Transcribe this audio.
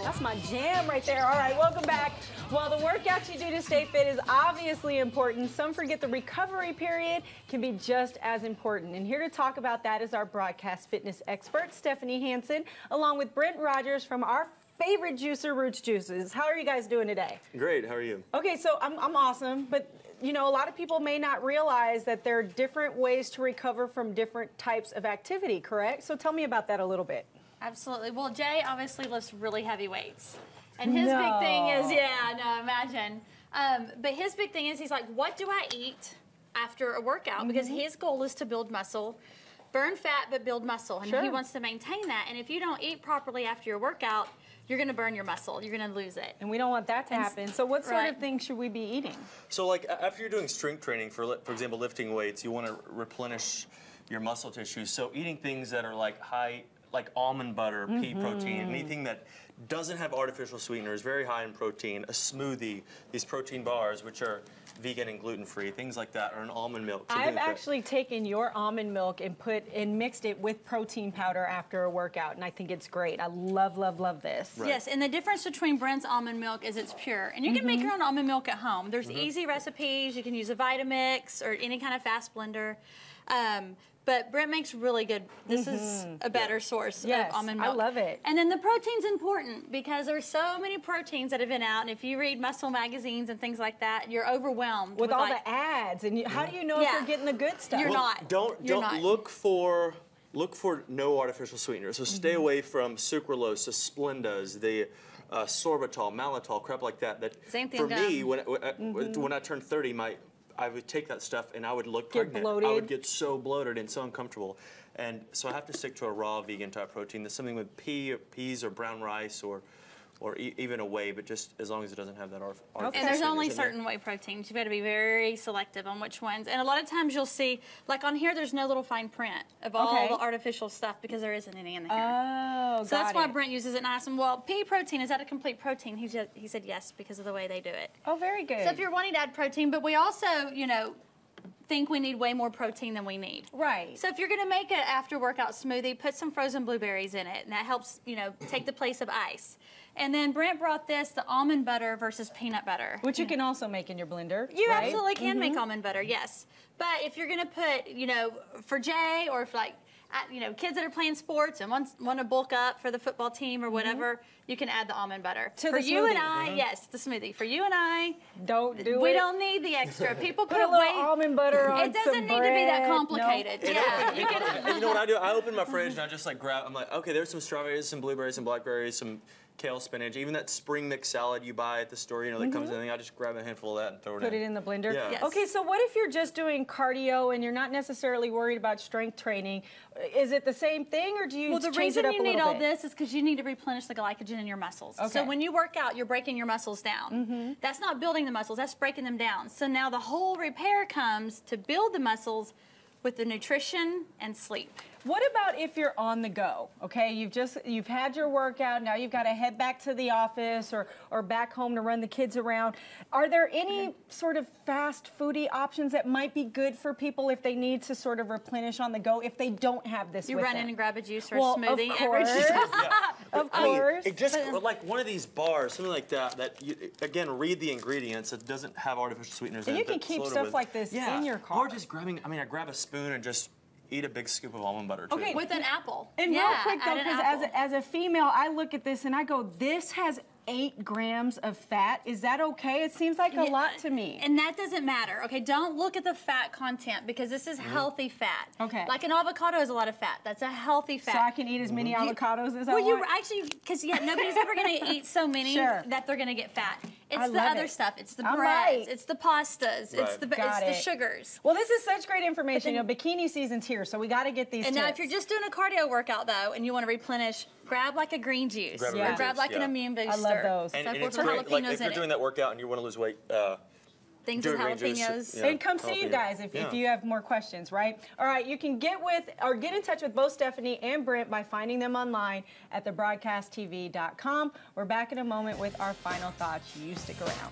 That's my jam right there. All right, welcome back. Well, the workout you do to stay fit is obviously important. Some forget the recovery period can be just as important. And here to talk about that is our broadcast fitness expert, Stephanie Hanson, along with Brent Rogers from our favorite juicer, Roots Juices. How are you guys doing today? Great, how are you? Okay, so I'm awesome, but you know, a lot of people may not realize that there are different ways to recover from different types of activity, correct? So tell me about that a little bit. Absolutely. Well, Jay obviously lifts really heavy weights. And his big thing is, imagine. But his big thing is, he's like, what do I eat after a workout? Because his goal is to build muscle, burn fat, but build muscle. And he wants to maintain that. And if you don't eat properly after your workout, you're going to burn your muscle. You're going to lose it. And we don't want that to happen. So what sort of things should we be eating? So like after you're doing strength training, for example, lifting weights, you want to replenish your muscle tissue. So eating things that are like high, like almond butter, pea protein, anything that doesn't have artificial sweeteners, very high in protein, a smoothie, these protein bars, which are vegan and gluten-free, things like that, or an almond milk. I've actually taken your almond milk and mixed it with protein powder after a workout, and I think it's great. I love, love, love this. Right. Yes, and the difference between Brent's almond milk is it's pure. And you can make your own almond milk at home. There's easy recipes. You can use a Vitamix or any kind of fast blender. But Brent makes really good, this is a better source of almond milk. I love it. And then the protein's important because there's so many proteins that have been out, and if you read muscle magazines and things like that, you're overwhelmed. With all the ads, and how do you know if you're getting the good stuff? You're not. Don't look for no artificial sweeteners. So stay away from sucralose, the Splendas, the sorbitol, malitol, crap like that. Same thing. For me, when I turned 30, I would take that stuff and I would look pregnant. Bloated. I would get so bloated and so uncomfortable. And so I have to stick to a raw vegan type protein. There's something with peas or brown rice or even a whey, but just as long as it doesn't have that artificial. And there's only certain whey proteins. You've got to be very selective on which ones. And a lot of times you'll see, like on here, there's no little fine print of all the artificial stuff because there isn't any in the here. Oh, so that's why Brent uses it. And I asked him, well, pea protein, is that a complete protein? He said yes, because of the way they do it. Oh, very good. So if you're wanting to add protein, but we also, you know, think we need way more protein than we need. Right. So if you're going to make an after workout smoothie, put some frozen blueberries in it, and that helps, you know, take the place of ice. And then Brent brought this, the almond butter versus peanut butter. Which you can also make in your blender. You absolutely can make almond butter, yes. But if you're going to put, you know, for Jay or if like, you know, kids that are playing sports and want to bulk up for the football team or whatever, you can add the almond butter. For you and I, yes, the smoothie. For you and I, we don't need the extra. People put a little almond butter on It doesn't need to be that complicated. Nope. Yeah, you know what I do? I open my fridge and I just like grab. I'm like, okay, there's some strawberries, some blueberries, some blackberries, some kale, spinach, even that spring mix salad you buy at the store, you know, that comes in. I just grab a handful of that and throw it in. Put it in the blender? Yeah. Yes. Okay, so what if you're just doing cardio and you're not necessarily worried about strength training? Is it the same thing, or do you change it up a little bit? Well, the reason you need all this is because you need to replenish the glycogen in your muscles. Okay. So when you work out, you're breaking your muscles down. That's not building the muscles, that's breaking them down. So now the whole repair comes to build the muscles with the nutrition and sleep. What about if you're on the go? Okay, you've had your workout, now you've got to head back to the office or back home to run the kids around. Are there any sort of fast foodie options that might be good for people if they need to sort of replenish on the go if they don't have this You with run them? in and grab a juice or a smoothie. Of course. Of course. It just like one of these bars, something like that. Again, read the ingredients. It doesn't have artificial sweeteners in it. And you can keep stuff like this in your car. Or just grabbing. I mean, I grab a spoon and just eat a big scoop of almond butter too. Okay, with an apple. And real quick though, because as a female, I look at this and I go, this has 8 grams of fat. Is that okay? It seems like a lot to me. And that doesn't matter. Okay, don't look at the fat content because this is healthy fat. Okay. Like an avocado has a lot of fat. That's a healthy fat. So I can eat as many avocados as I want? Well, you actually, because nobody's ever going to eat so many that they're going to get fat. It's the other stuff. It's the breads. It's the pastas. It's the sugars. Well, this is such great information. You know, bikini season's here, so we got to get these And now if you're just doing a cardio workout, though, and you want to replenish, grab like a green juice. Grab like an immune booster. I love those. And it's great, like if you're doing that workout and you want to lose weight, things with jalapenos. And come see you guys if you have more questions, right? All right, you can get in touch with both Stephanie and Brent by finding them online at thebroadcasttv.com. We're back in a moment with our final thoughts. You stick around.